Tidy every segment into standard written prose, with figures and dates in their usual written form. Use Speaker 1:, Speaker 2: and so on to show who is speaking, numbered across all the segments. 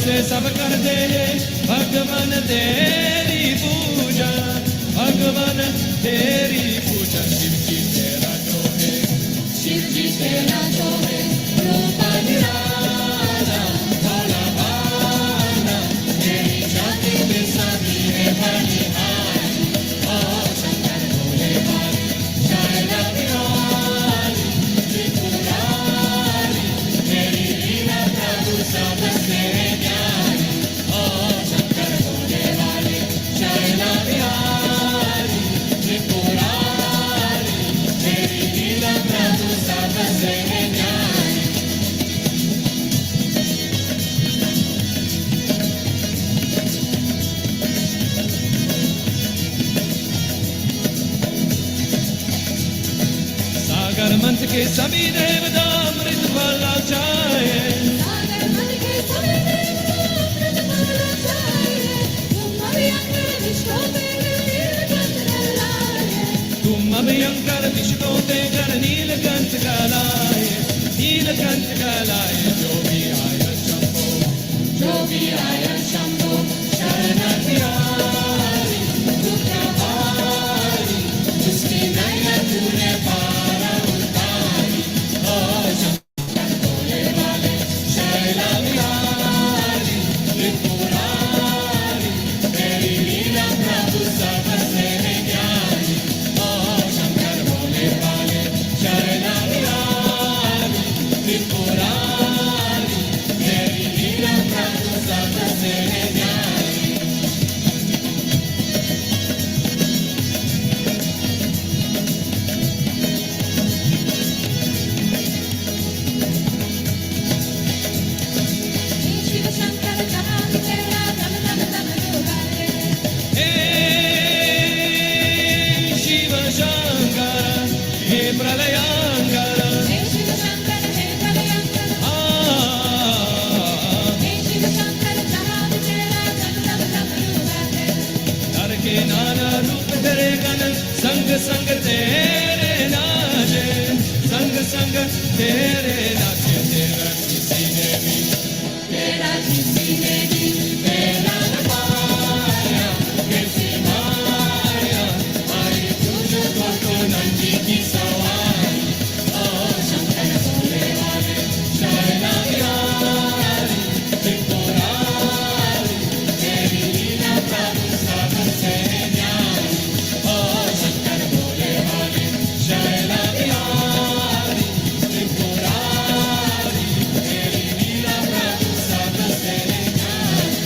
Speaker 1: से सब करते हैं भगवान तेरी पूजा, भगवान तेरी पूजा। शिव जी तेरा जो है, शिव जी तेरा जो है, रूप निराला भोला भाला, तेरी छाती में सभी है बलिहारी। ओ शंकर भोले भाले शैल बिहारी त्रिपुरारी, तेरी लीला प्रभु सबसे न्यारी। ओ शंकर भोले भाले शैल बिहारी त्रिपुरारी, तेरी लीला प्रभु सबसे न्यारी। सागर मंथ के सभी देवता अमृत वाला चाहे, सागर मंथ के सभी देवता अमृत वाला चाहे। तुम अभयंकर विष्णु देकर नीलकंठ लाए, तुम अभयंकर विष्णु देकर नीलकंठ लाए, नीलकंठ लाए। जो भी आया शंभो, जो भी आया शंभो शरण तिहारी, दुख भारी जिसकी नैया तूने पार उतारी। ओ शंकर भोले भाले शैल बिहारी त्रिपुरारी, तेरी लीला प्रभु सबसे न्यारी। ओ शंकर भोले भाले शैल बिहारी त्रिपुरारी, तेरी लीला प्रभु सबसे न्यारी। शिव शंकर जहाँ तेरा दम दम दम लुभाए, हे शिव शंकर हे प्रलयांकर, हे शिव शंकर हे प्रलयांकर, हे शिव शंकर जहाँ तेरा दम दम दम लुभाए। नर के नाना रूप तेरे गण संग संग तेरे नाचे, संग संग तेरे नाचे। तेरा किसी ने भी, तेरा किसी ने भी तेरा न पाया, कैसी माया आई तुझको तो नंदी की सवारी। ओ शंकर भोले भाले शैल बिहारी त्रिपुरारी, तेरी लीला प्रभु सबसे न्यारी। ओ शंकर भोले भाले शैल बिहारी त्रिपुरारी, तेरी लीला प्रभु सबसे न्यारी।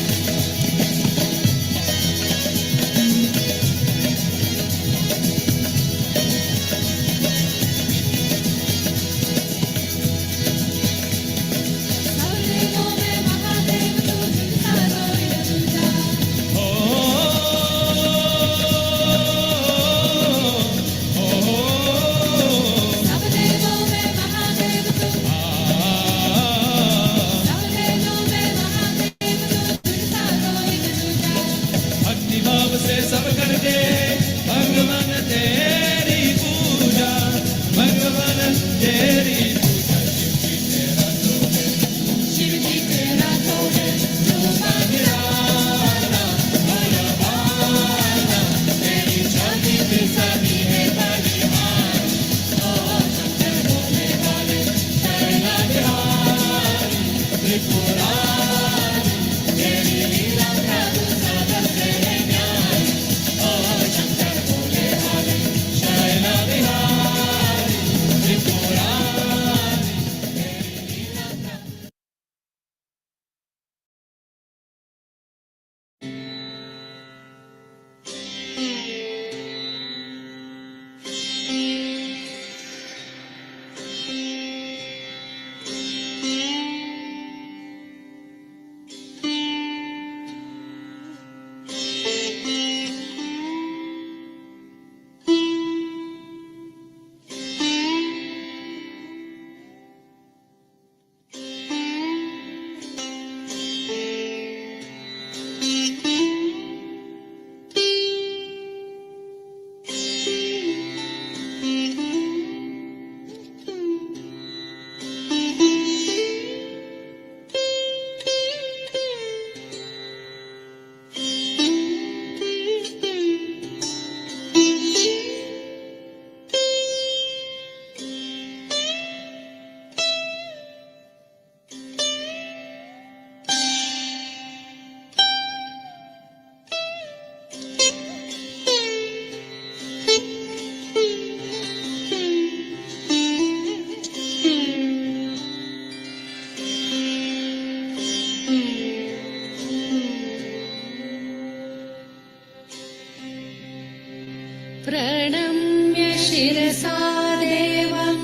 Speaker 2: शिरसा देवम्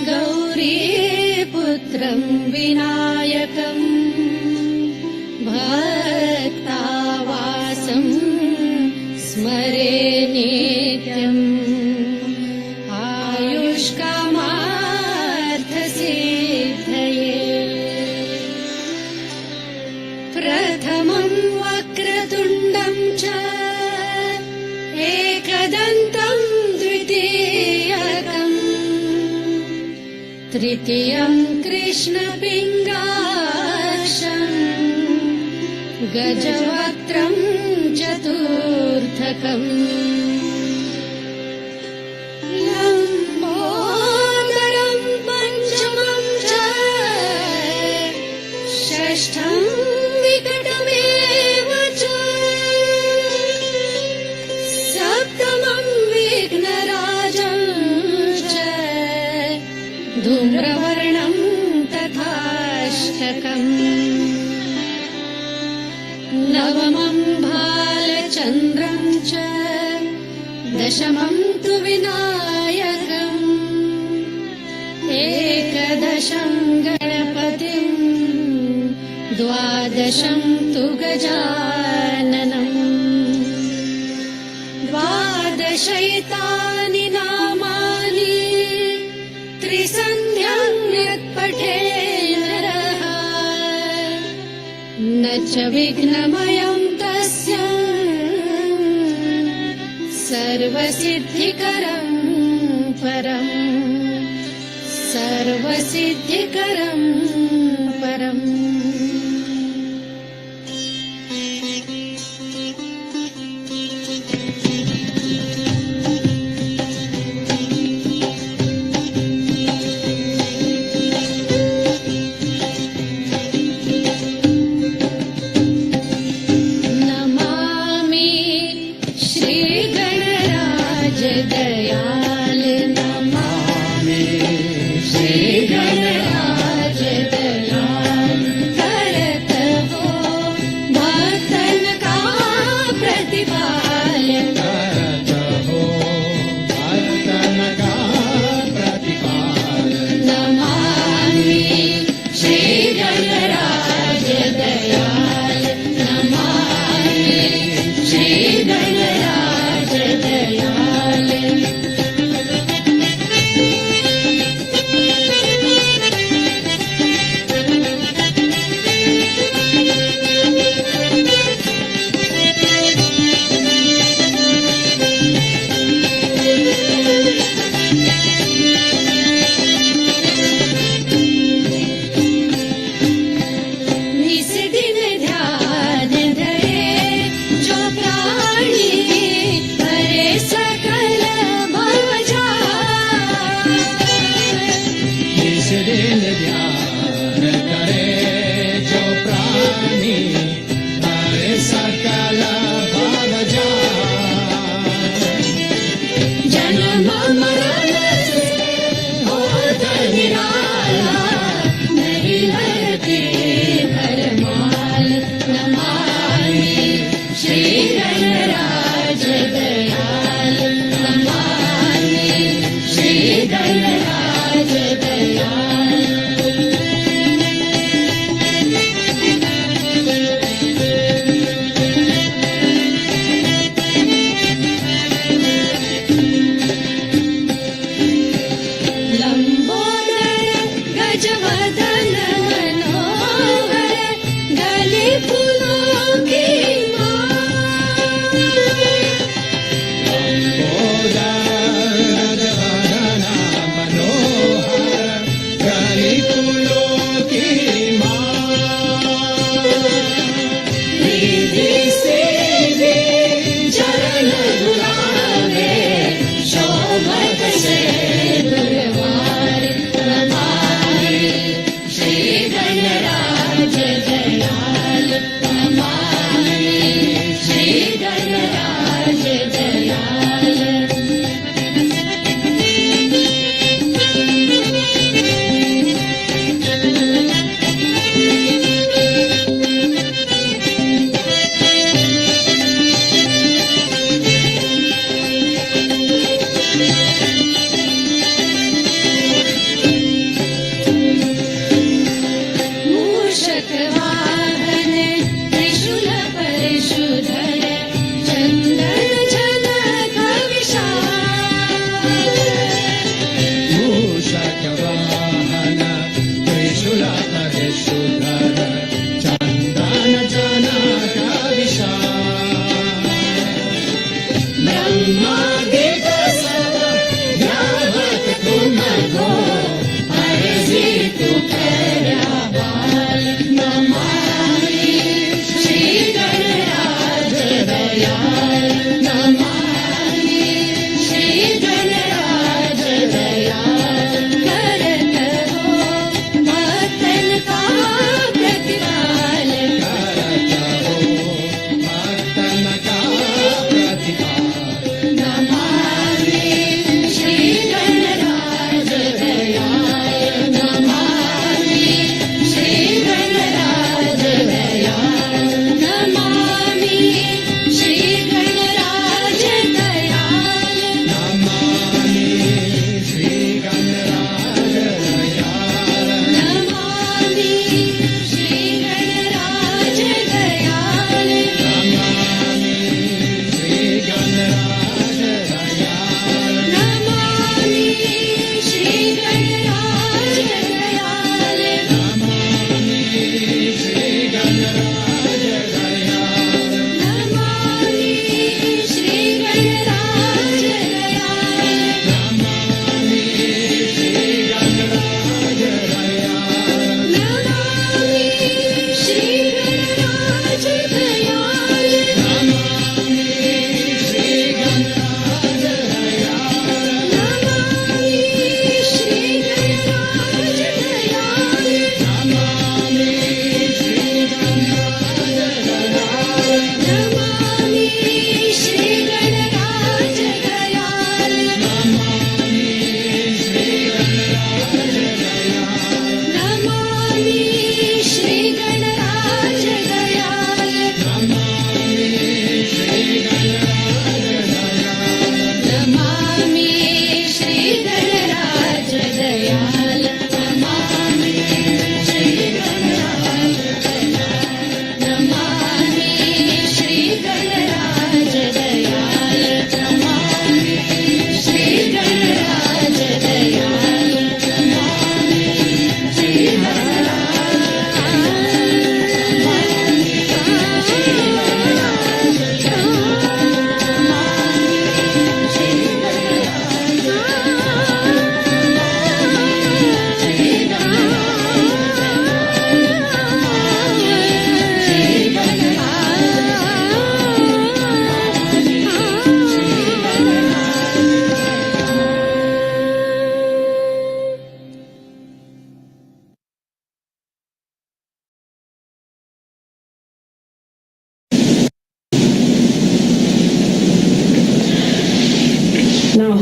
Speaker 2: गौरीपुत्रं विनायकम् भक्तावासं स्मरे नित्यम् आयुष्कामार्थसिद्धये प्रथमं वक्रतुण्डं च एकदन्तं द्वितीयकम् तृतीयं कृष्णपिङ्गाक्षम् गजवक्त्रं चतुर्थकम् लम्बोदरं पञ्चमं च षष्ठं विकटमेव च सप्तमं विघ्नराजं च धूम्रवर्णं तथाष्टकम् नवमं भालचन्द्रं च दशमं तु विनायकम् एकदशं गणपतिं द्वादशं तु गजाननम् द्वादशैतानि नामानि त्रिसन्ध्यं यत्पठे नरः न च विघ्नमयं तस्य सर्वसिद्धिकरं परम् सर्वसिद्धिकरं परम् दयाल नमामि श्री गणराज दयाल करत हो भक्तन का प्रतिपालन
Speaker 1: करत हो भक्तन का प्रतिपालन
Speaker 2: नमामि श्री गणराज दयाल नमामि श्री गणराज Dayal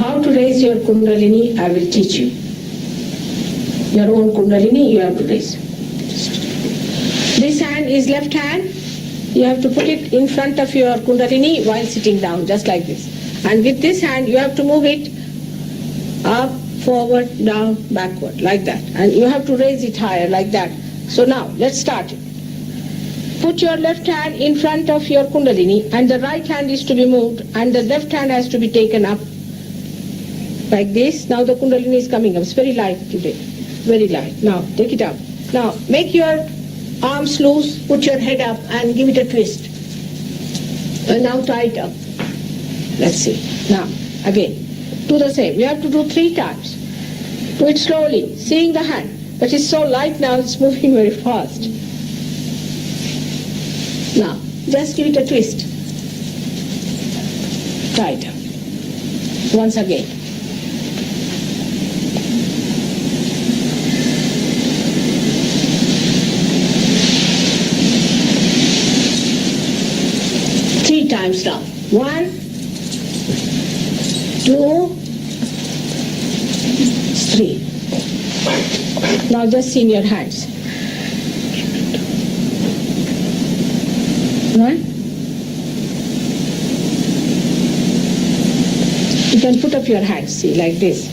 Speaker 3: how to raise your Kundalini, I will teach you. Your own Kundalini, you have to raise. This hand is left hand. You have to put it in front of your Kundalini while sitting down, just like this. And with this hand, you have to move it up, forward, down, backward, like that. And you have to raise it higher, like that. So now, let's start it. Put your left hand in front of your Kundalini, and the right hand is to be moved, and the left hand has to be taken up, like this. Now the Kundalini is coming up. It's very light today. Very light. Now, take it up. Now, make your arms loose, put your head up, and give it a twist. And now tie it up. Let's see. Now, again. Do the same. You have to do 3 times. Do it slowly, seeing the hand. But it's so light now, it's moving very fast. Now, just give it a twist. Tie it up. Once again. Three times now. 1, 2, 3. Now just in your hands. 1. You can put up your hands, see, like this.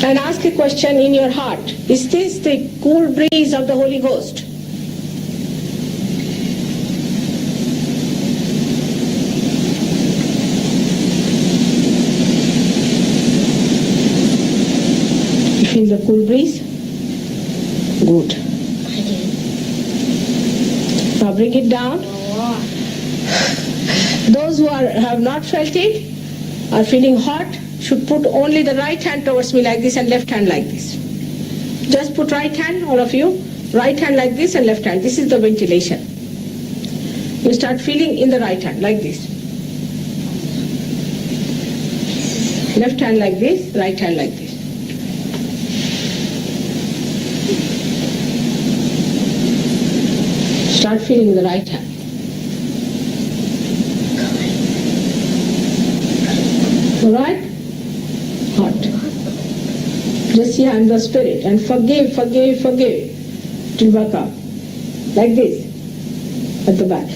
Speaker 3: And ask a question in your heart. Is this the cool breeze of the Holy Ghost? Feel the cool breeze? Good. Now bring it down. Those who have not felt it, are feeling hot, should put only the right hand towards me like this and left hand like this. Just put right hand, all of you, right hand like this and left hand. This is the ventilation. You start feeling in the right hand like this. Left hand like this, right hand like this. Start feeling the right hand. All right? Hot. Just see I am the spirit and forgive, forgive, forgive till back up. Like this. At the back.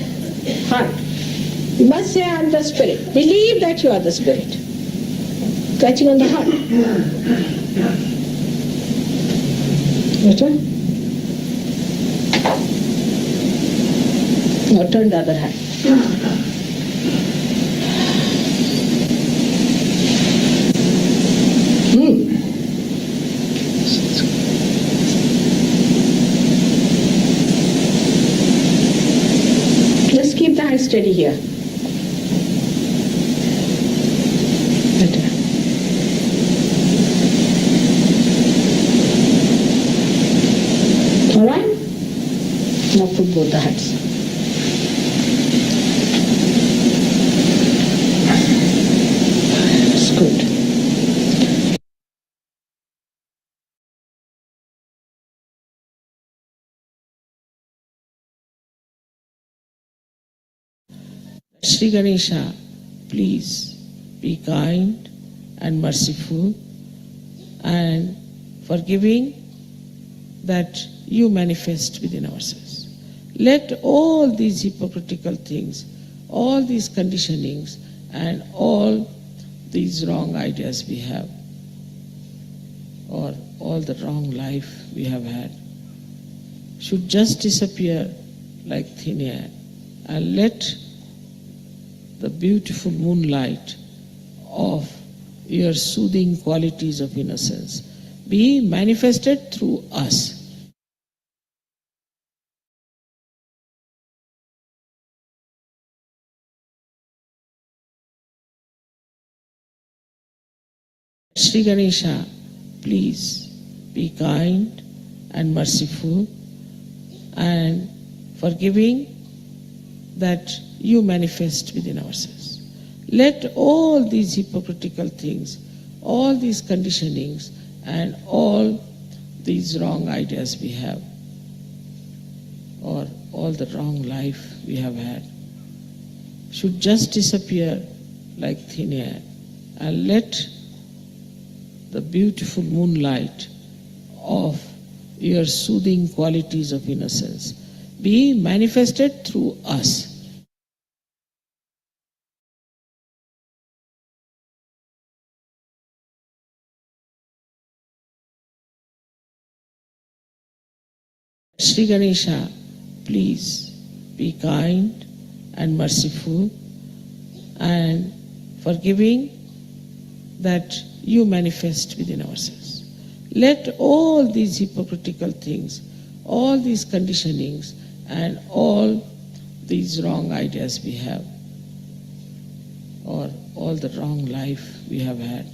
Speaker 3: Hot. You must say I am the spirit. Believe that you are the spirit. Touching on the heart. Better? Now turn the other hand. Just keep the hand steady here. Better. All right? Now put both the hands. Good. Shri Ganesha, please be kind and merciful and forgiving that you manifest within ourselves. Let all these hypocritical things, all these conditionings and all these wrong ideas we have, or all the wrong life we have had, should just disappear like thin air, and let the beautiful moonlight of your soothing qualities of innocence be manifested through us. Shri Ganesha, please be kind and merciful and forgiving that you manifest within ourselves. Let all these hypocritical things, all these conditionings and all these wrong ideas we have, or all the wrong life we have had, should just disappear like thin air,
Speaker 4: and let the beautiful moonlight of your soothing qualities of innocence be manifested through us. Sri Ganesha, please be kind and merciful and forgiving that you manifest within ourselves. Let all these hypocritical things, all these conditionings, and all these wrong ideas we have, or all the wrong life we have had,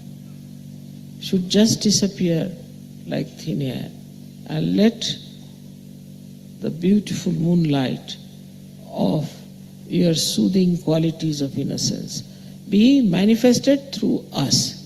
Speaker 4: should just disappear like thin air, and let the beautiful moonlight of your soothing qualities of innocence be manifested through us.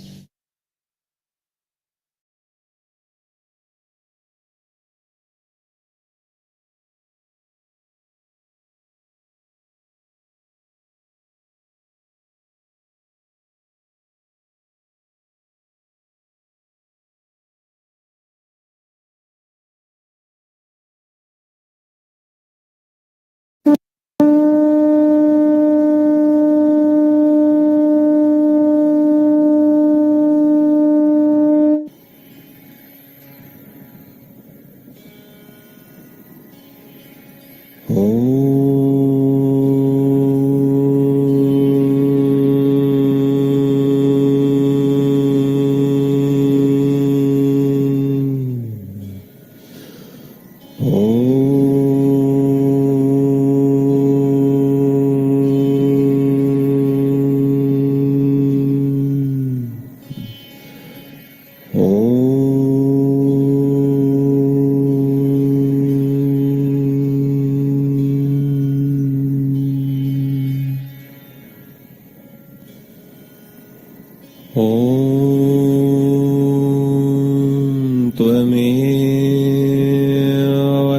Speaker 5: त्वमेव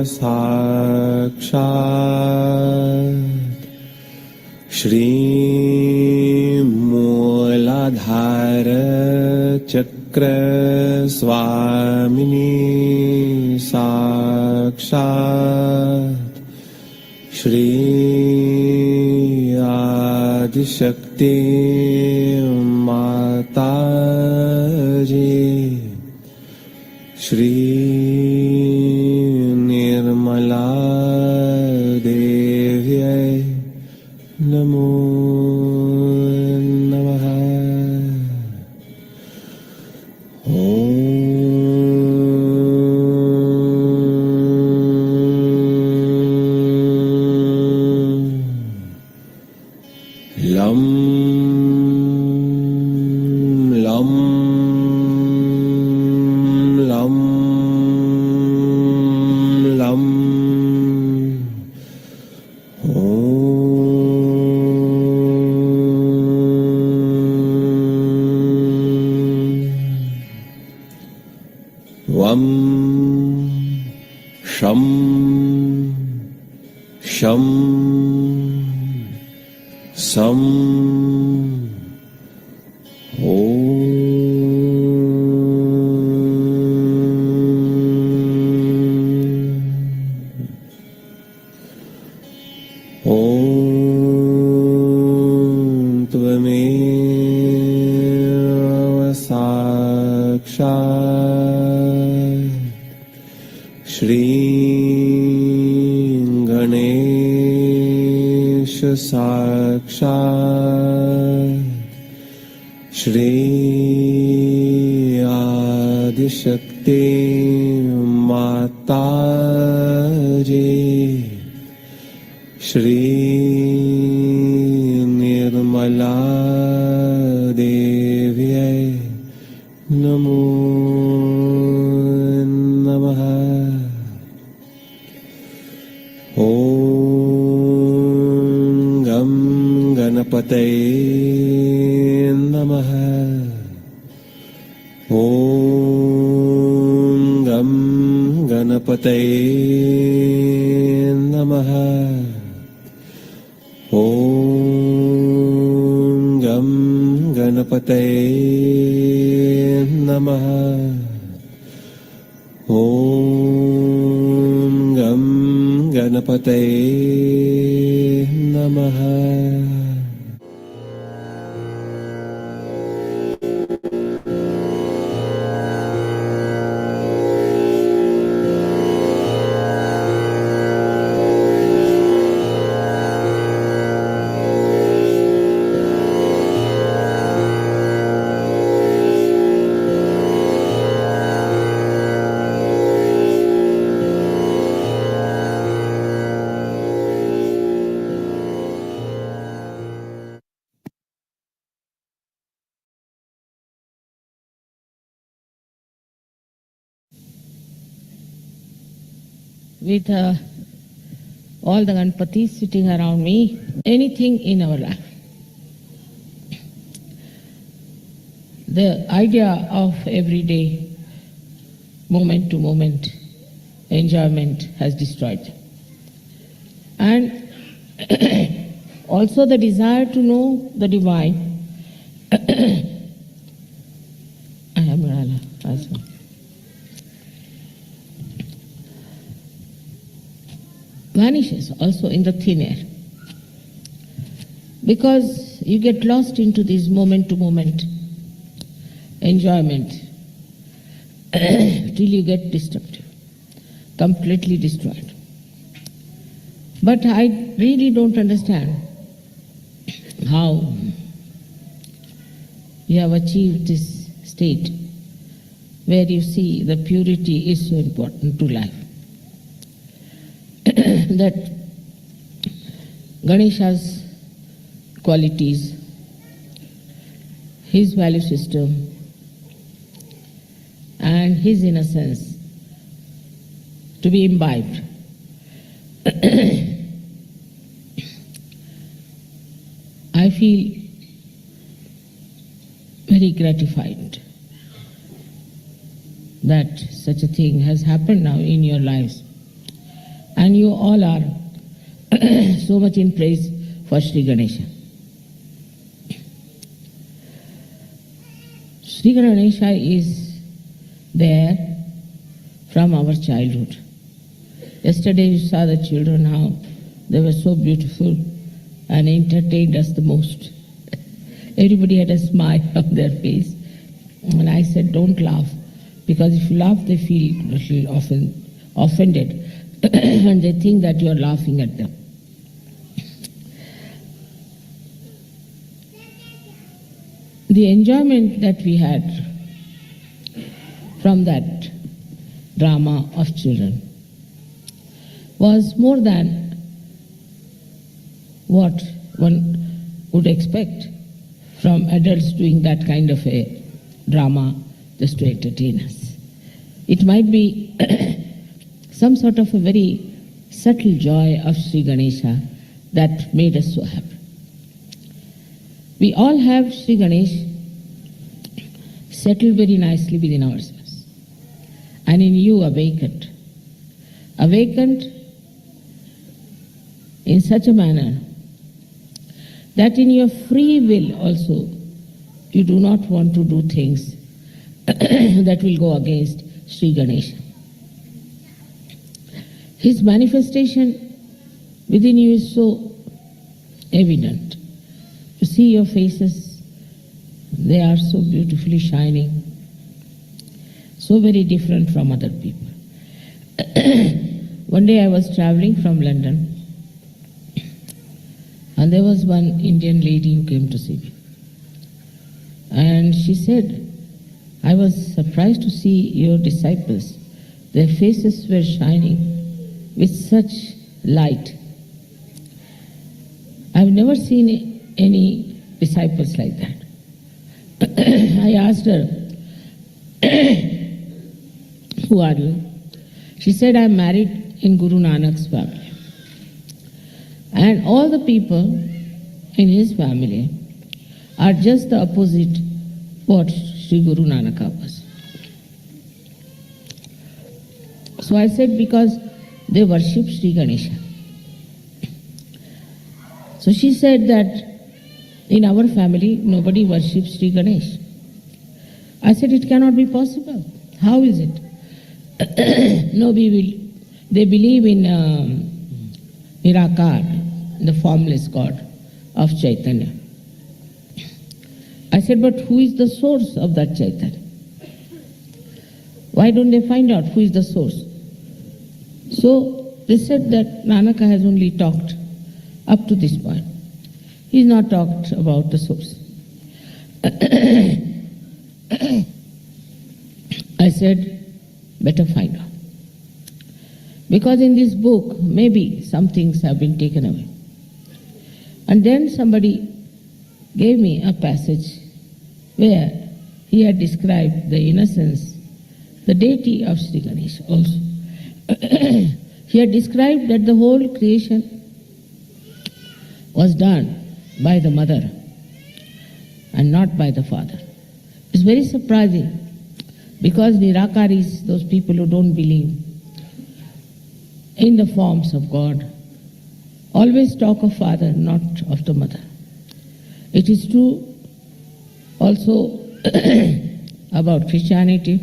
Speaker 5: साक्षात् श्रीमूलाधार चक्रस्वामिनी साक्षात् श्री आदिशक्ति माताजी श्री निर्मला देव्यै नमो नमः। लं लं लं लं वं शं शं सं त्वमेव साक्षात् श्री गणेश साक्षात् श्री आदिशक्ति माताजी श्री निर्मला देव्यै नमो नमः। ॐ गं गणपतये नमः। ॐ गं गणपतये नमः। ॐ गं गणपतये नमः ॐ गं गणपतये नमः
Speaker 4: with all the Ganpatis sitting around me, anything in our life. The idea of everyday, moment to moment enjoyment has destroyed. And also the desire to know the divine. I am Rala as well. Vanishes also in the thin air, because you get lost into this moment to moment enjoyment till you get destructive, completely destroyed. But I really don't understand how you have achieved this state where you see the purity is so important to life. That Ganesha's qualities, his value system, and his innocence to be imbibed. I feel very gratified that such a thing has happened now in your lives. And you all are so much in praise for Sri Ganesha. Sri Ganesha is there from our childhood. Yesterday you saw the children, how they were so beautiful and entertained us the most. Everybody had a smile on their face. And I said, don't laugh, because if you laugh, they feel a little offended. And they think that you are laughing at them. The enjoyment that we had from that drama of children was more than what one would expect from adults doing that kind of a drama just to entertain us. It might be some sort of a very subtle joy of Sri Ganesha that made us so happy. We all have Sri Ganesh settled very nicely within ourselves, and in you awakened in such a manner that in your free will also you do not want to do things that will go against Sri Ganesha. His manifestation within you is so evident. You see your faces, they are so beautifully shining, so very different from other people. One day I was traveling from London, and there was one Indian lady who came to see me. And she said, I was surprised to see your disciples. Their faces were shining with such light. I've never seen any disciples like that. I asked her, who are you? She said, I'm married in Guru Nanak's family. And all the people in his family are just the opposite what Sri Guru Nanak was. So I said, because they worship Sri Ganesha. So she said that In our family, nobody worships Sri Ganesh. I said, it cannot be possible. How is it? No, they believe in Nirakar, the formless God of Chaitanya. I said, but who is the source of that Chaitanya? Why don't they find out who is the source? So they said that Nanaka has only talked up to this point. He has not talked about the source. I said, better find out. Because in this book, maybe some things have been taken away. And then somebody gave me a passage where he had described the innocence, the deity of Sri Ganesh also. He had described that the whole creation was done by the mother and not by the father. It's very surprising because Nirakaris, those people who don't believe in the forms of God, always talk of father, not of the mother. It is true also about Christianity,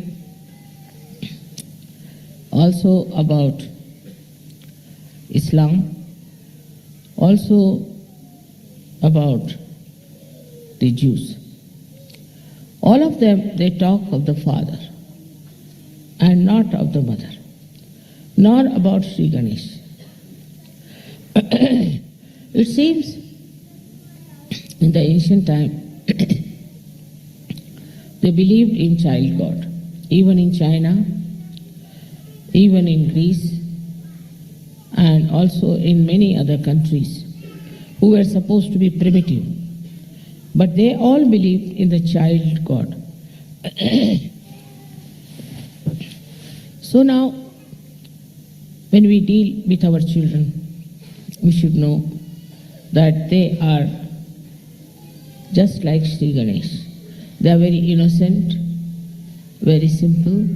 Speaker 4: also about Islam, also about the Jews. All of them, they talk of the father and not of the mother, nor about Sri Ganesh. It seems in the ancient time, they believed in child God, even in China, even in Greece, and also in many other countries who were supposed to be primitive. But they all believed in the child God. So now, when we deal with our children, we should know that they are just like Sri Ganesh. They are very innocent, very simple,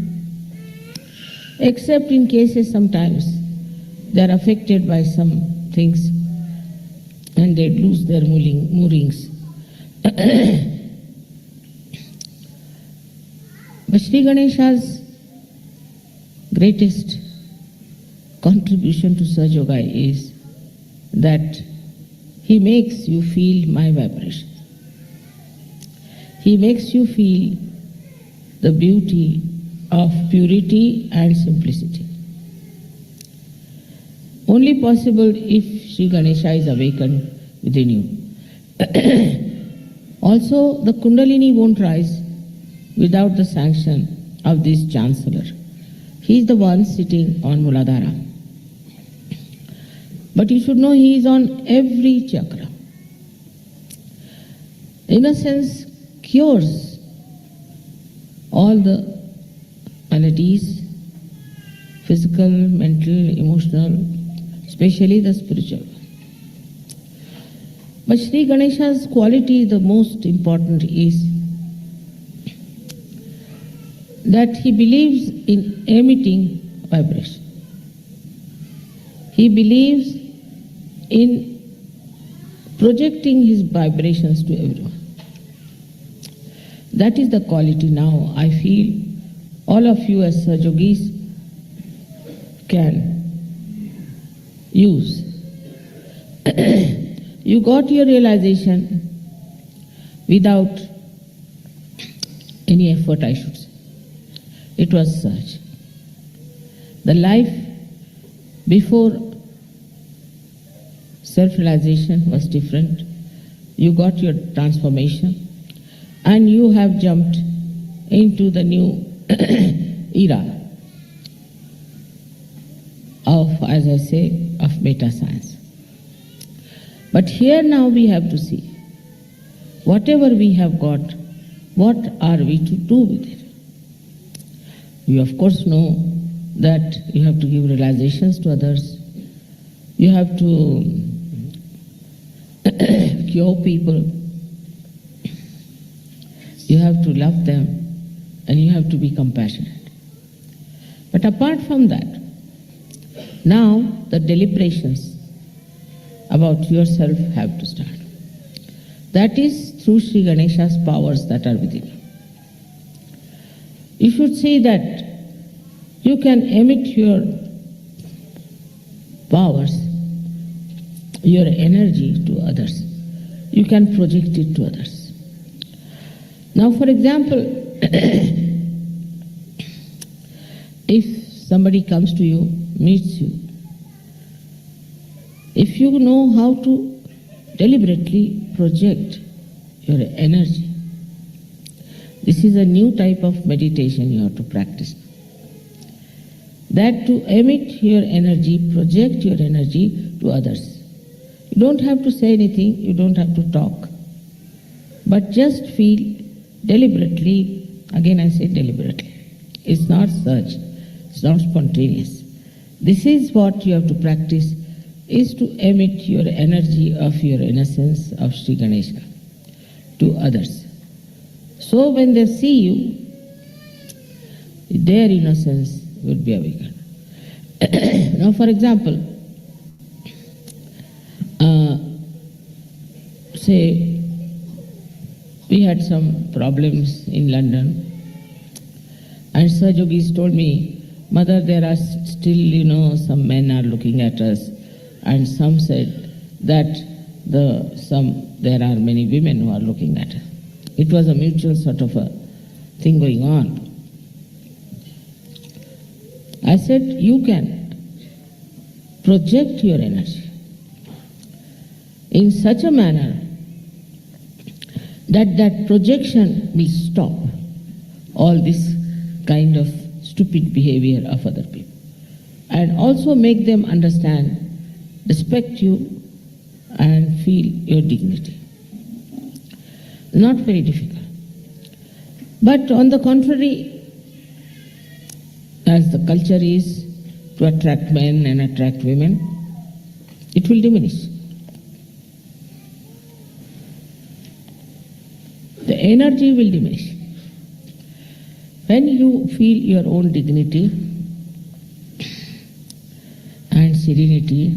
Speaker 4: except in cases sometimes they are affected by some things and they lose their moorings. But Sri Ganesha's greatest contribution to Sahaja Yoga is that he makes you feel my vibration. He makes you feel the beauty of purity and simplicity. Only possible if Sri Ganesha is awakened within you. Also, the Kundalini won't rise without the sanction of this Chancellor. He is the one sitting on Muladhara. But you should know he is on every chakra. Innocence cures all the maladies, physical, mental, emotional, especially the spiritual. But Sri Ganesha's quality, the most important, is that he believes in emitting vibration. He believes in projecting his vibrations to everyone. That is the quality now I feel all of you as Yogis can use. You got your realization without any effort, I should say. It was such. The life before self-realization was different. You got your transformation and you have jumped into the new era of, as I say, of meta science. But here now we have to see, whatever we have got, what are we to do with it? You of course know that you have to give realizations to others. You have to cure people. You have to love them and you have to be compassionate. But apart from that, now the deliberations about yourself have to start. That is through Sri Ganesha's powers that are within you. You should see that you can emit your powers, your energy to others. You can project it to others. Now, for example, if somebody comes to you, meets you, if you know how to deliberately project your energy, this is a new type of meditation you have to practice. That to emit your energy, project your energy to others. You don't have to say anything, you don't have to talk, but just feel deliberately, again I say deliberately. It's not search, it's not spontaneous. This is what you have to practice, is to emit your energy of your innocence of Sri Ganesha to others. So when they see you, their innocence would be awakened. Now, for example, say we had some problems in London, and Sir Yogis told me, Mother, there are still, some men are looking at us, and some said that there are many women who are looking at us. It was a mutual sort of a thing going on. I said, you can project your energy in such a manner that projection will stop all this kind of stupid behavior of other people, and also make them understand, respect you, and feel your dignity. Not very difficult. But on the contrary, as the culture is to attract men and attract women, it will diminish. The energy will diminish. When you feel your own dignity and serenity,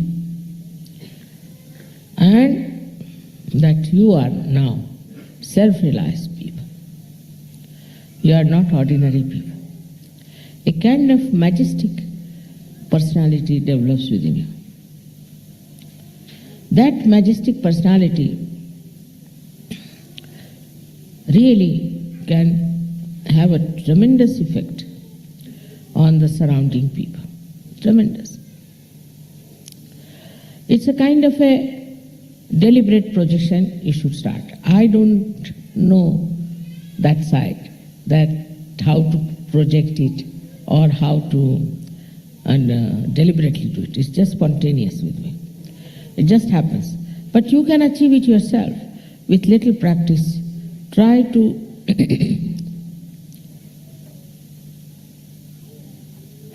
Speaker 4: and that you are now self-realized people, you are not ordinary people, a kind of majestic personality develops within you. That majestic personality really can have a tremendous effect on the surrounding people. Tremendous. It's a kind of a deliberate projection you should start. I don't know that side, that how to project it or how to deliberately do it. It's just spontaneous with me. It just happens. But you can achieve it yourself with little practice. Try to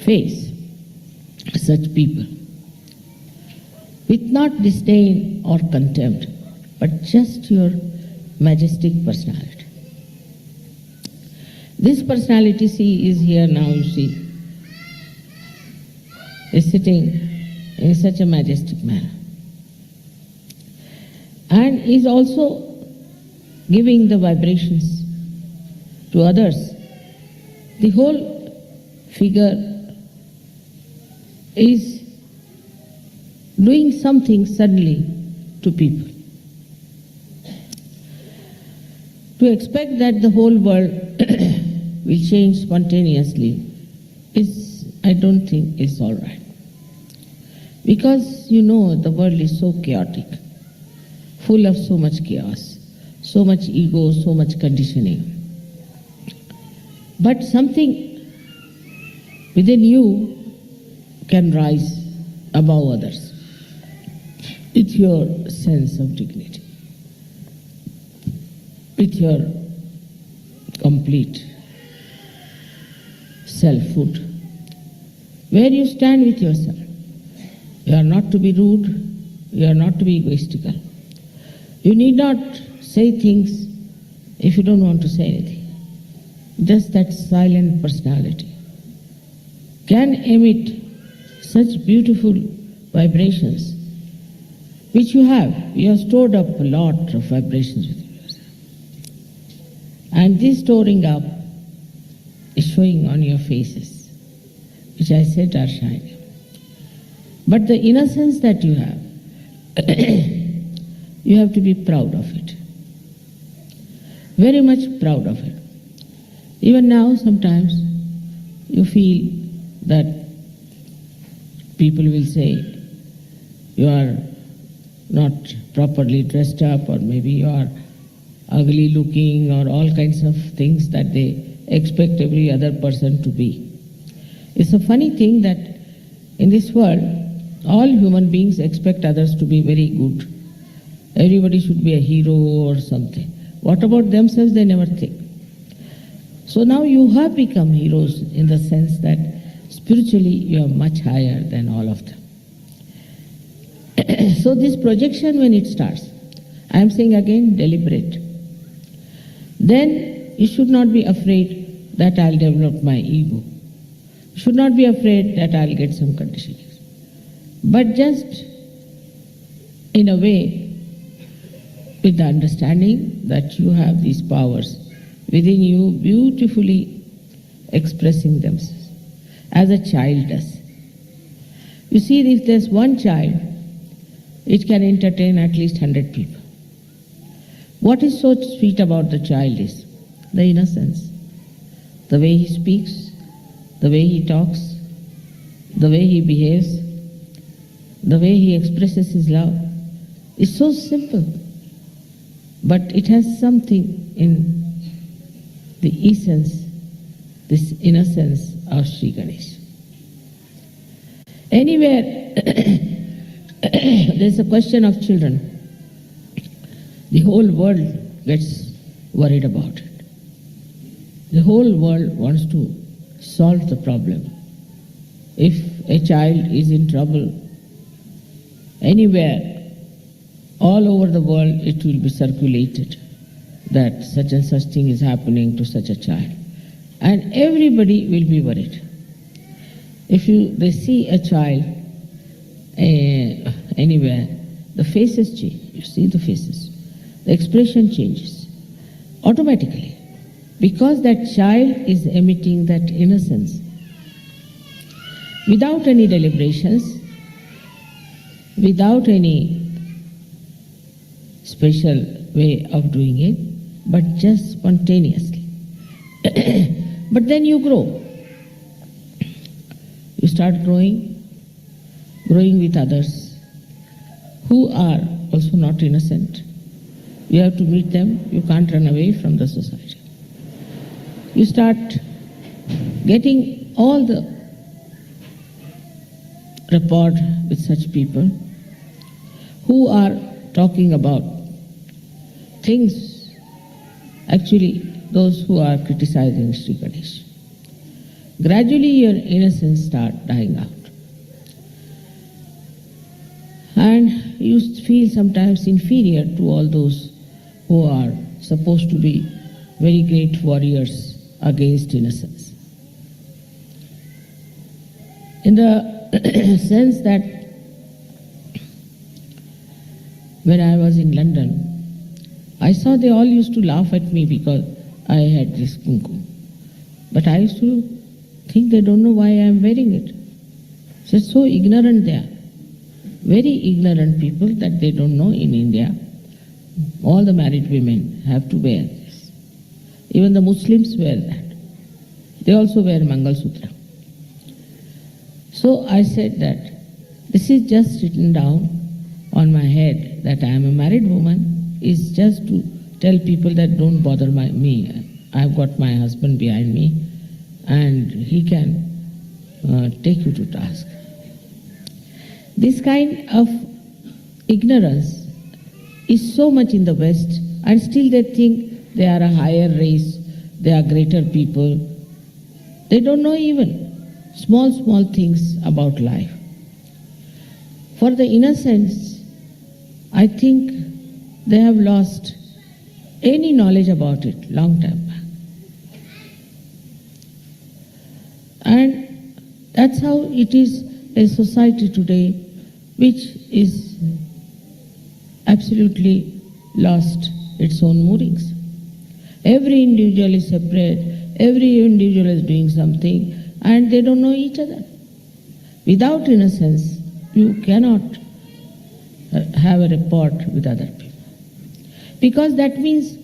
Speaker 4: face such people with not disdain or contempt, but just your majestic personality. This personality, see, is here now, you see, is sitting in such a majestic manner, and is also giving the vibrations to others. The whole figure is doing something suddenly to people. To expect that the whole world will change spontaneously is, I don't think, is all right. Because the world is so chaotic, full of so much chaos, so much ego, so much conditioning. But something within you can rise above others. It's your sense of dignity, with your complete selfhood, where you stand with yourself. You are not to be rude, you are not to be egoistical. You need not say things if you don't want to say anything. Just that silent personality can emit such beautiful vibrations which you have. You have stored up a lot of vibrations within yourself. And this storing up is showing on your faces, which I said are shining. But the innocence that you have, you have to be proud of it. Very much proud of it. Even now, sometimes you feel that people will say you are not properly dressed up, or maybe you are ugly looking, or all kinds of things that they expect every other person to be. It's a funny thing that in this world, all human beings expect others to be very good. Everybody should be a hero or something. What about themselves? They never think. So now you have become heroes in the sense that spiritually you are much higher than all of them. So this projection, when it starts, I am saying again, deliberate. Then you should not be afraid that I'll develop my ego. You should not be afraid that I'll get some conditionings. But just in a way, with the understanding that you have these powers within you beautifully expressing themselves, as a child does. You see, if there's one child, it can entertain at least 100 people. What is so sweet about the child is the innocence, the way he speaks, the way he talks, the way he behaves, the way he expresses his love. It's so simple, but it has something in the essence, this innocence of Sri Ganesh. Anywhere there's a question of children, the whole world gets worried about it. The whole world wants to solve the problem. If a child is in trouble, anywhere, all over the world, it will be circulated that such and such thing is happening to such a child. And everybody will be worried. If they see a child anywhere, the faces change. You see the faces. The expression changes automatically, because that child is emitting that innocence without any deliberations, without any special way of doing it, but just spontaneously. But then you grow. You start growing with others who are also not innocent. You have to meet them. You can't run away from the society. You start getting all the rapport with such people who are talking about things, actually those who are criticizing Sri Ganesh. Gradually your innocence starts dying out. And you feel sometimes inferior to all those who are supposed to be very great warriors against innocence. In the sense that when I was in London, I saw they all used to laugh at me because I had this kumkum. But I used to think they don't know why I am wearing it. So ignorant they are. Very ignorant people that they don't know in India. All the married women have to wear this. Even the Muslims wear that. They also wear Mangal Sutra. So I said that this is just written down on my head that I am a married woman, is just to tell people that don't bother me. I've got my husband behind me and he can take you to task. This kind of ignorance is so much in the West, and still they think they are a higher race, they are greater people. They don't know even small things about life. For the innocents, I think they have lost any knowledge about it long time back. And that's how it is a society today which is absolutely lost its own moorings. Every individual is separate, every individual is doing something, and they don't know each other. Without innocence, you cannot have a rapport with other people. Because that means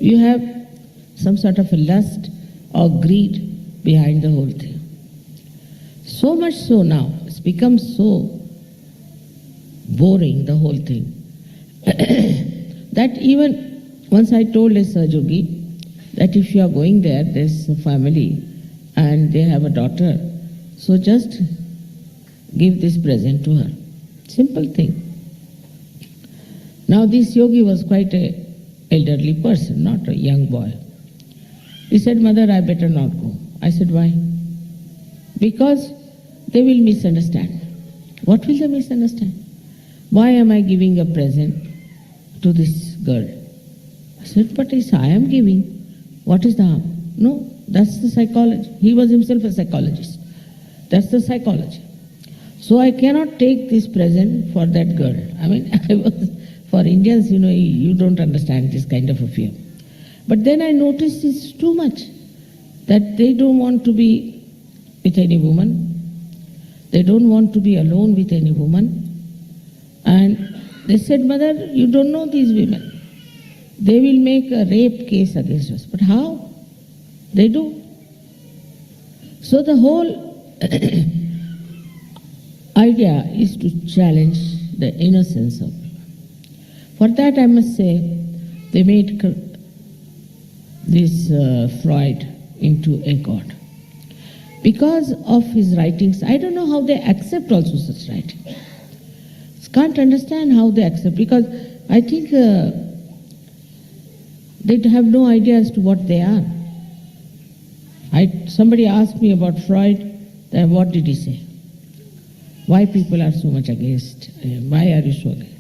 Speaker 4: you have some sort of a lust or greed behind the whole thing. So much so now, it's become so boring, the whole thing, that even once I told a Sahajogi that if you are going there, there's a family and they have a daughter, so just give this present to her. Simple thing. Now this yogi was quite a elderly person, not a young boy. He said, Mother, I better not go. I said, why? Because they will misunderstand. What will they misunderstand? Why am I giving a present to this girl? I said, but I am giving. What is the harm? No, that's the psychology. He was himself a psychologist. That's the psychology. So I cannot take this present for that girl. I mean, for Indians, you don't understand this kind of a fear. But then I noticed it's too much, that they don't want to be with any woman. They don't want to be alone with any woman. And they said, Mother, you don't know these women. They will make a rape case against us. But how? They do. So the whole idea is to challenge the innocence of people. For that I must say, they made this Freud into a god. Because of his writings, I don't know how they accept also such writing. Can't understand how they accept, because I think they have no idea as to what they are. Somebody asked me about Freud, then what did he say? Why people are so much against? Why are you so against?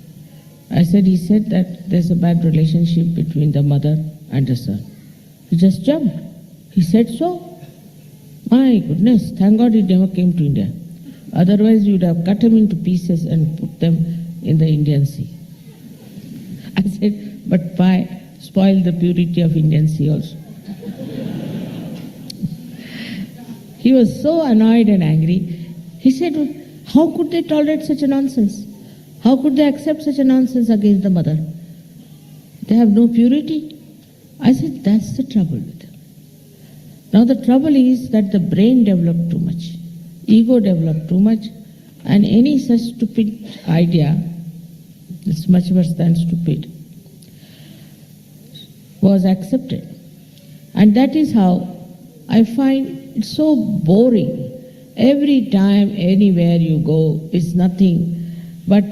Speaker 4: I said, he said that there's a bad relationship between the mother and the son. He just jumped. He said so. My goodness, thank God he never came to India. Otherwise, you would have cut him into pieces and put them in the Indian Sea. I said, but why spoil the purity of Indian Sea also? He was so annoyed and angry. He said, how could they tolerate such a nonsense? How could they accept such a nonsense against the mother? They have no purity. I said, that's the trouble with them. Now the trouble is that the brain developed too much. Ego developed too much, and any such stupid idea, it's much worse than stupid, was accepted. And that is how I find it so boring. Every time, anywhere you go, it's nothing but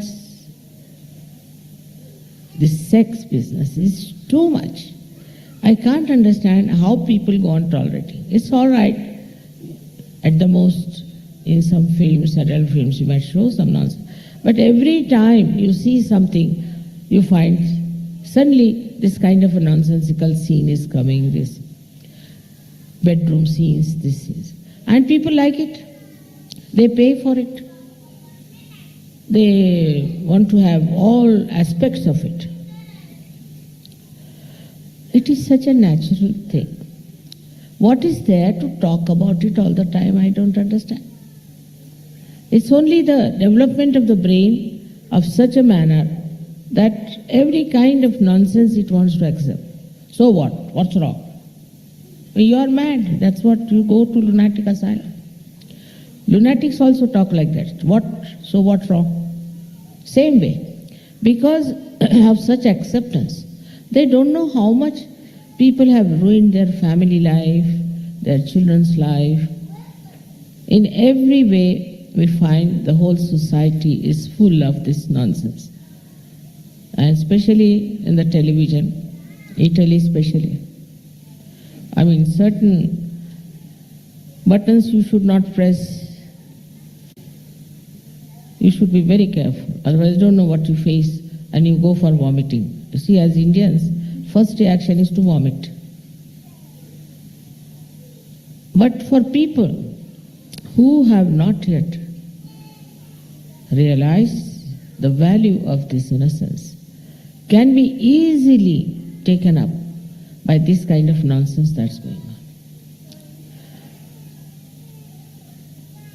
Speaker 4: this sex business is too much. I can't understand how people go on tolerating. It's all right, at the most, in some films, adult films, you might show some nonsense. But every time you see something, you find suddenly this kind of a nonsensical scene is coming, this bedroom scenes, this is. And people like it. They pay for it. They want to have all aspects of it. It is such a natural thing. What is there to talk about it all the time? I don't understand. It's only the development of the brain of such a manner that every kind of nonsense it wants to accept. So what? What's wrong? You are mad. That's what you go to lunatic asylum. Lunatics also talk like that. What? So what's wrong? Same way. Because of such acceptance, they don't know how much people have ruined their family life, their children's life. In every way, we find the whole society is full of this nonsense. And especially in the television, Italy especially. I mean, certain buttons you should not press. You should be very careful, otherwise you don't know what you face and you go for vomiting. You see, as Indians, first reaction is to vomit. But for people who have not yet realized the value of this innocence, can be easily taken up by this kind of nonsense that's going on.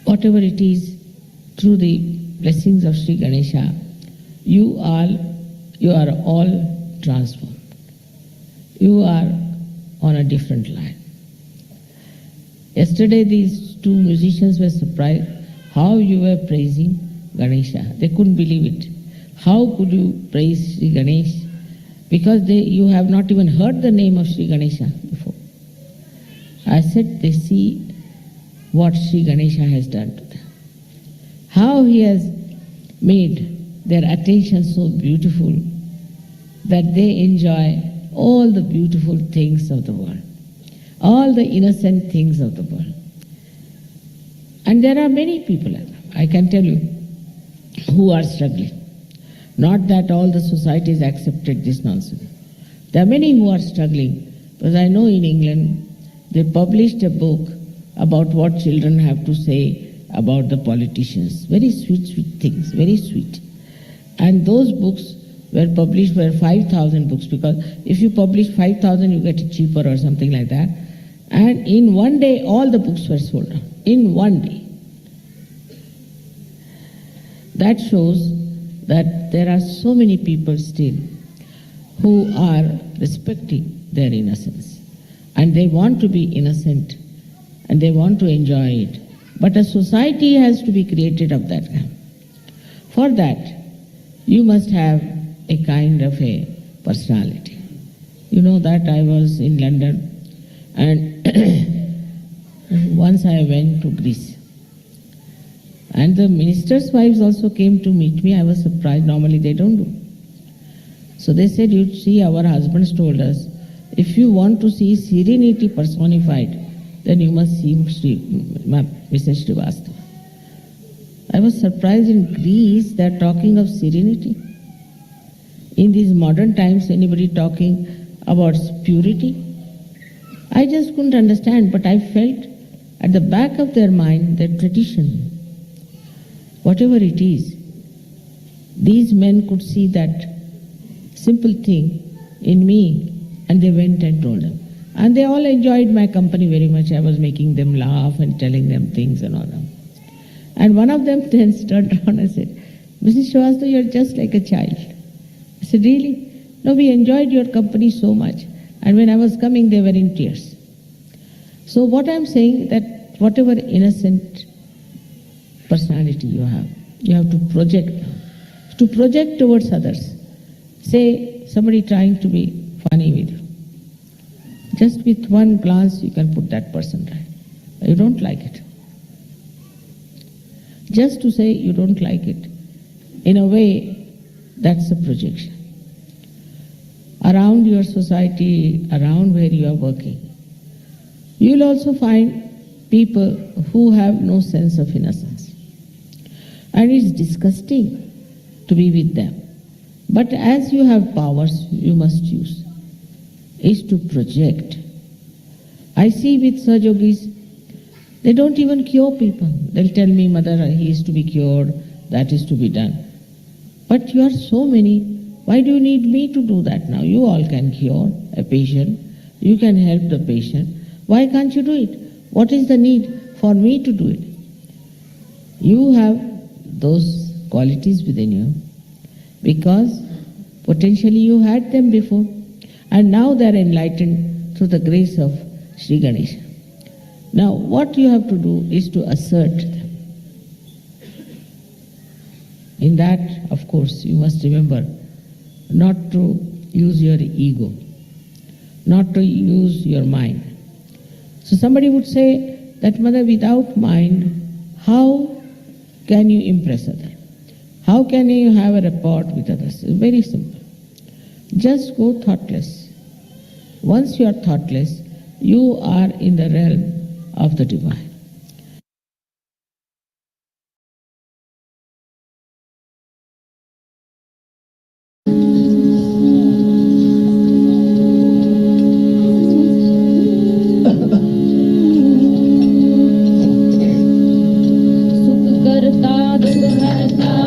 Speaker 4: Whatever it is, through the blessings of Sri Ganesha, you are all transformed. You are on a different line. Yesterday, these two musicians were surprised how you were praising Ganesha. They couldn't believe it. How could you praise Sri Ganesh? Because you have not even heard the name of Sri Ganesha before. I said, they see what Sri Ganesha has done to them. How he has made their attention so beautiful that they enjoy all the beautiful things of the world, all the innocent things of the world. And there are many people, I can tell you, who are struggling. Not that all the societies accepted this nonsense. There are many who are struggling, because I know in England they published a book about what children have to say about the politicians. Very sweet, sweet things, very sweet. And those books were published, were 5,000 books, because if you publish 5,000, you get it cheaper or something like that. And in one day, all the books were sold out. In one day. That shows that there are so many people still who are respecting their innocence. And they want to be innocent and they want to enjoy it. But a society has to be created of that kind. For that, you must have a kind of a personality. You know that I was in London and once I went to Greece. And the ministers' wives also came to meet me. I was surprised. Normally they don't do. So they said, you see, our husbands told us, if you want to see serenity personified, then you must see Mrs. Srivastava. I was surprised in Greece they are talking of serenity. In these modern times, anybody talking about purity? I just couldn't understand, but I felt at the back of their mind, their tradition, whatever it is, these men could see that simple thing in me, and they went and told them. And they all enjoyed my company very much. I was making them laugh and telling them things and all that. And one of them then turned around and said, Mrs. Srivastava, you're just like a child. I said, really? No, we enjoyed your company so much. And when I was coming, they were in tears. So what I'm saying, that whatever innocent personality you have to project. To project towards others. Say, somebody trying to be funny with you. Just with one glance, you can put that person right. You don't like it. Just to say you don't like it, in a way, that's a projection. Around your society, around where you are working, you will also find people who have no sense of innocence. And it's disgusting to be with them. But as you have powers, you must use. Is to project. I see with Sahajogis, they don't even cure people. They'll tell me, Mother, he is to be cured, that is to be done. But you are so many, why do you need me to do that now? You all can cure a patient, you can help the patient. Why can't you do it? What is the need for me to do it? You have those qualities within you because potentially you had them before. And now they are enlightened through the grace of Sri Ganesha. Now what you have to do is to assert them. In that, of course, you must remember not to use your ego, not to use your mind. So somebody would say that, Mother, without mind, how can you impress others? How can you have a rapport with others? It's very simple. Just go thoughtless. Once you are thoughtless, you are in the realm of the divine.
Speaker 2: करता दुख हरता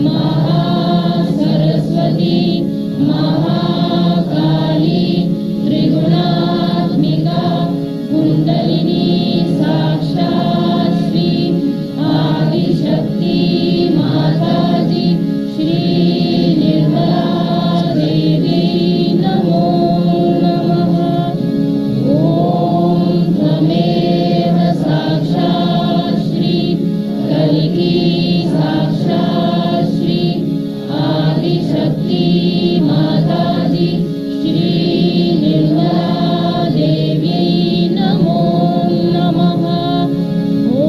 Speaker 2: महासरस्वती महाकाली त्रिगुणात्मिका कुण्डलिनी साक्षात् श्री आदिशक्ति माताजी श्री निर्मला देवी नमो नमः। ॐ त्वमेव साक्षात् श्री कलिकी साक्षात् श्री आदिशक्ति माताजी श्री निर्मला देवी नमो नमः। ॐ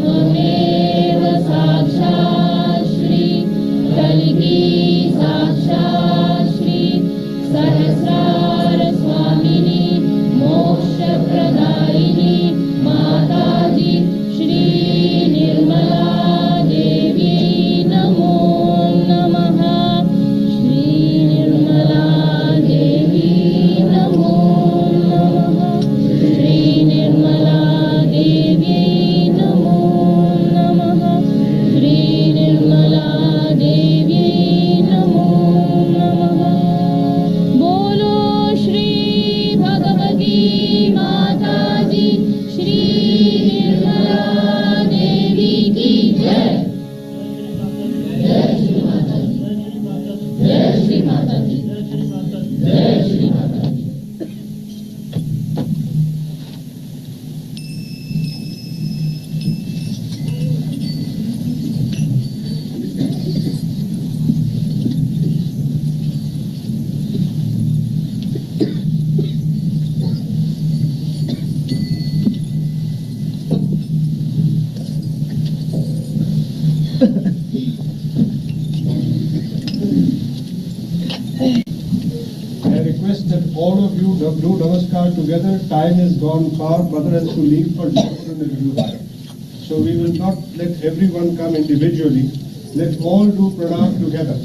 Speaker 2: त्वमेव साक्षात् श्री कलिकी साक्षात् श्री सहस्रार स्वामिनी मोक्षप्रदायिनी माताजी श्री निर्मला देवी नमो नमः। श्री निर्मला देवी नमो नमः। श्री निर्मला देवी नमो नमः। श्री निर्मला देवी नमो नमः। बोलो श्री भगवती माताजी श्री निर्मला देवी की जय। जय श्री माता दी। जय श्री माता दी। जय श्री माता दी।
Speaker 6: I request that all of you do namaskar together. Time has gone far. Mother has to leave for children review. So we will not let everyone come individually. Let all do pranam together.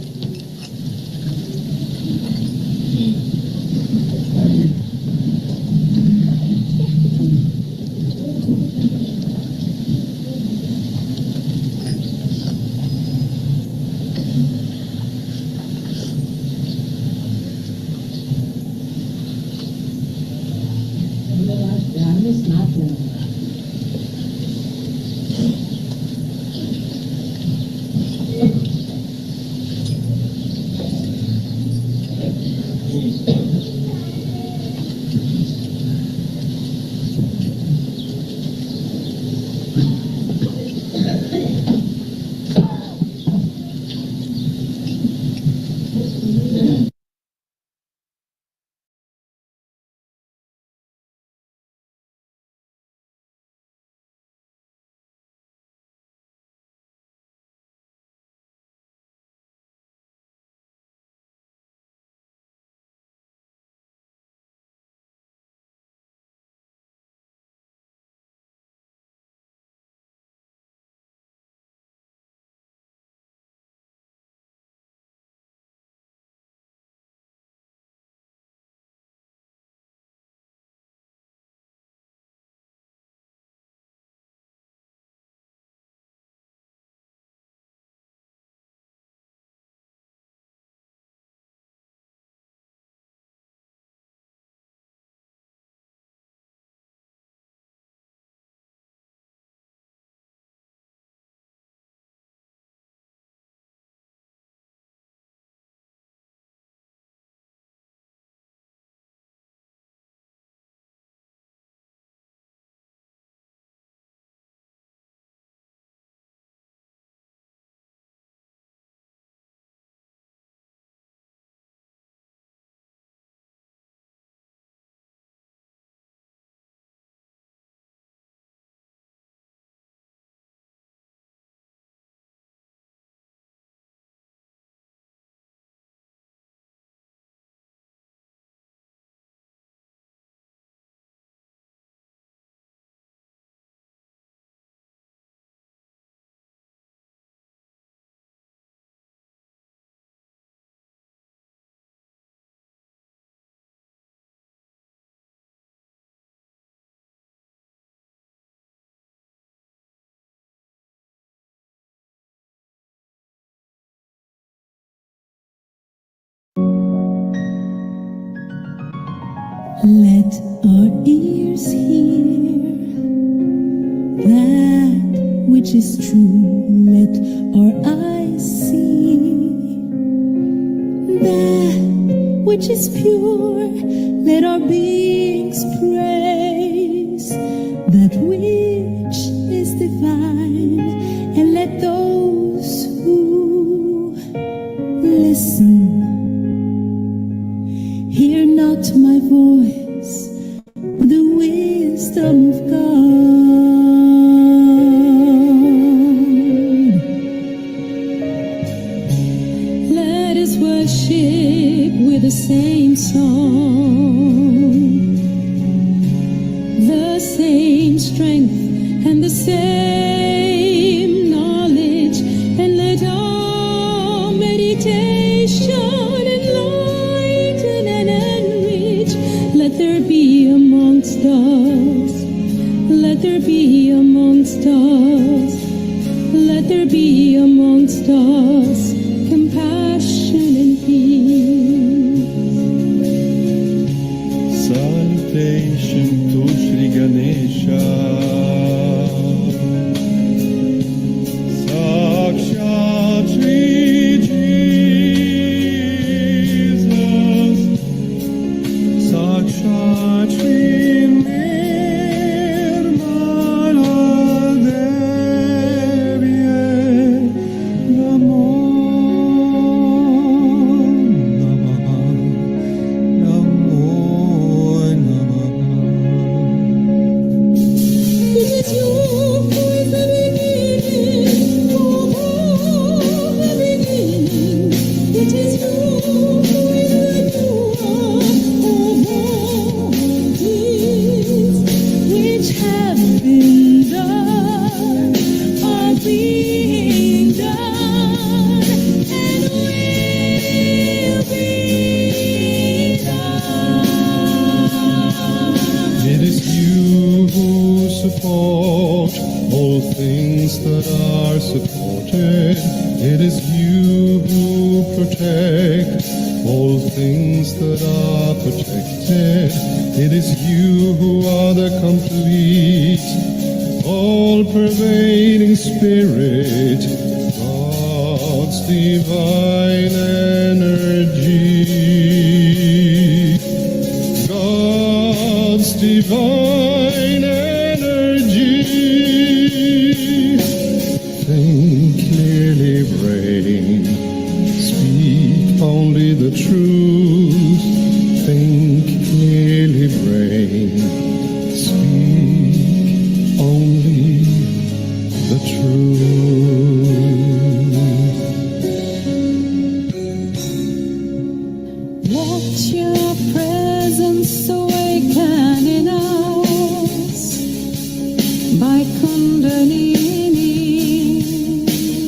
Speaker 7: Let our ears hear that which is true. Let our eyes see that which is pure. Let our beings praise that which is divine. And let those who listen hear not my voice, the wisdom of God. Let us worship with the same song, the same strength and the same knowledge, and let our meditation enlighten and enrich. Let there be amongst us, let there be amongst us, let there be amongst us compassion and peace.
Speaker 5: Salutation to Shri Ganesha. Sakshat Shri Jesus. Sakshat Shri Nirmala Devi Namo Namaha. Namo Namaha.
Speaker 7: It is you who is the beginning, oh, the beginning. It is you who is the doer of all things which have been done, are being done, and will be done.
Speaker 5: It is you who support all things that are supported. It is you who protect all things that are protected. It is you who are the complete, all-pervading Spirit, God's divine energy. God's divine energy. Think clearly, brain. Speak only the truth. Think clearly, brain. Speak only the truth.
Speaker 7: Let your presence awaken in us by Kundalini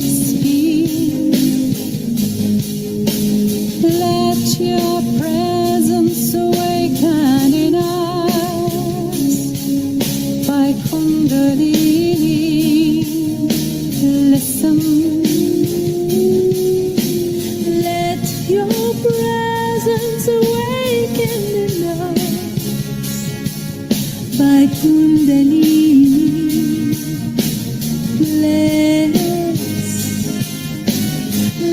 Speaker 7: speed. Let your presence awaken in us by Kundalini. Listen. Let your presence awaken in us by Kundalini.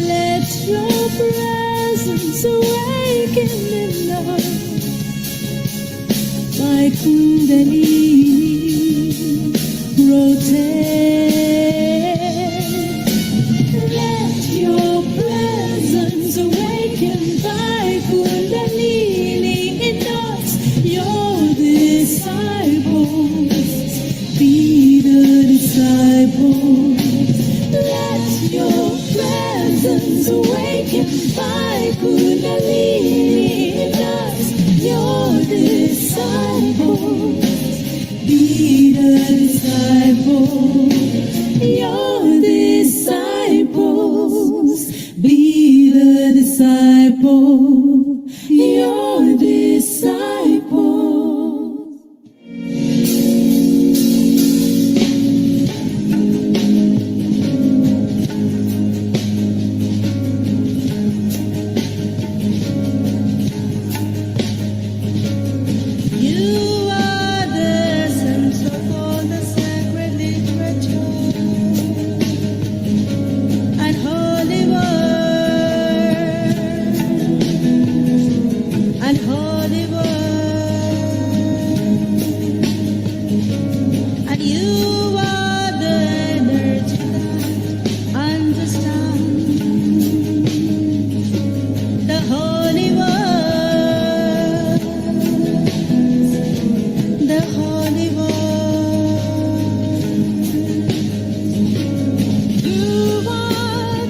Speaker 7: Let your presence awaken in us by Kundalini. Rotate. Let your presence awaken by Kundalini in us, your disciples. Be the disciples. Let your presence awaken by Kundalini in us, your disciples. Be the disciples. Your disciples. Be the disciple. Your disciples.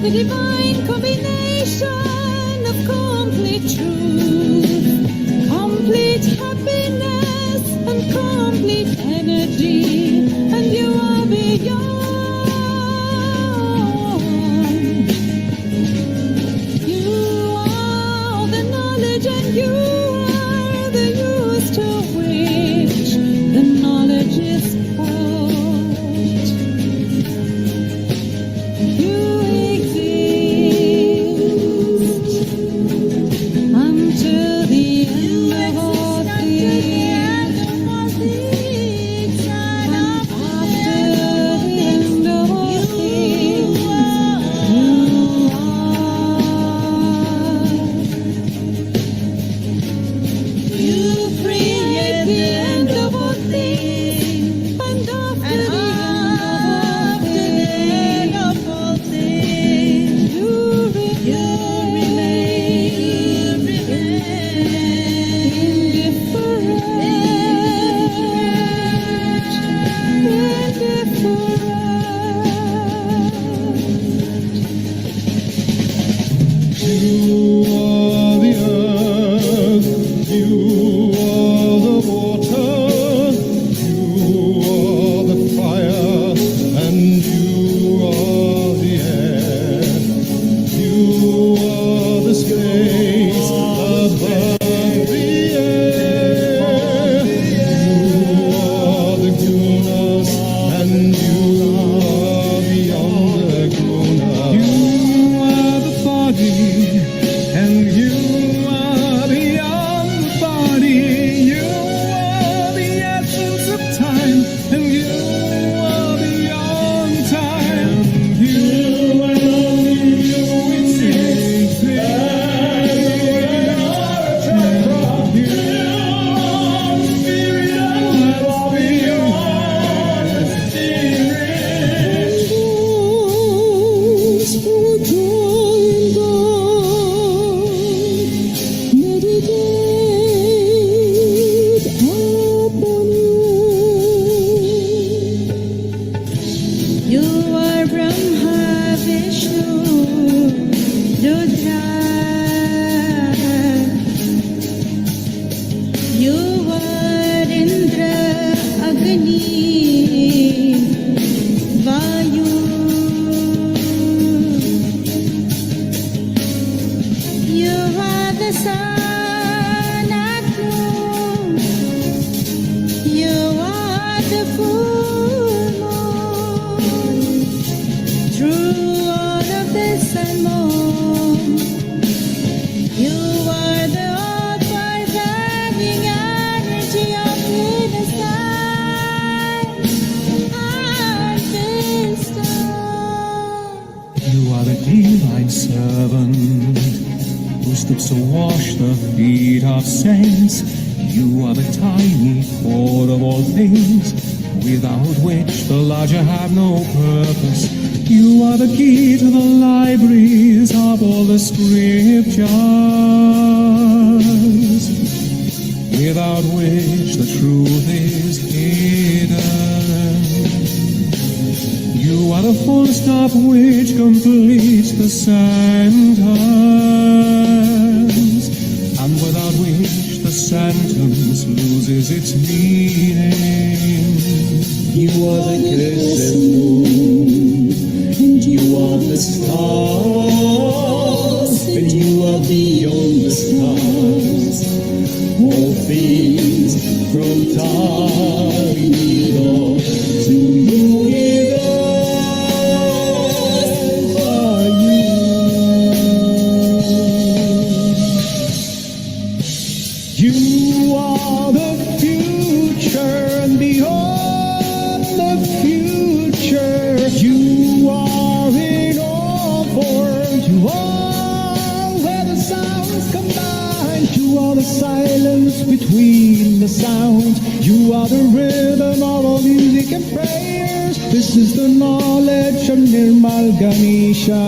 Speaker 7: the divine combination of complete truth, complete happiness, and complete energy, and you are beyond. You are the knowledge, and you are the use to which the knowledge is taught. You exist until the end of all things, and after the end of all things, you create the end of all things, and after the end of all things, you remain
Speaker 5: You are the earth, you are the water, you are the fire, and you are the air. You are the space above the air. You are the gunas, and you are beyond the gunas. You are the body, and you are beyond the body. You are the essence of time, and you are beyond time. You and only you exist. You are spirit of spirit.
Speaker 7: Those who join God meditate upon you. You are Brahma, Vishnu, Rudra. You are Indra, Agni, Vayu. You are the sun and moon. You are the full moon. Through all of this and more, you are the all-pervading energy of innocence and wisdom.
Speaker 8: You are the divine servant who stoops to wash the feet of saints. You are the tiny core of all things, without which the larger have no purpose. You are the key to the libraries of all the scriptures, without which the truth is hidden. You are the full stop which completes the sentence, and without which the sentence loses its meaning.
Speaker 1: You are the crescent moon, and you are the stars, and you are beyond the stars. All things from time below to universe are you.
Speaker 5: You are the future, and beyond the future, you are in all forms. You are where the sounds combine. You are the silence between the sounds. You are the rhythm of all music and prayers. This is the knowledge of Nirmal Ganesha.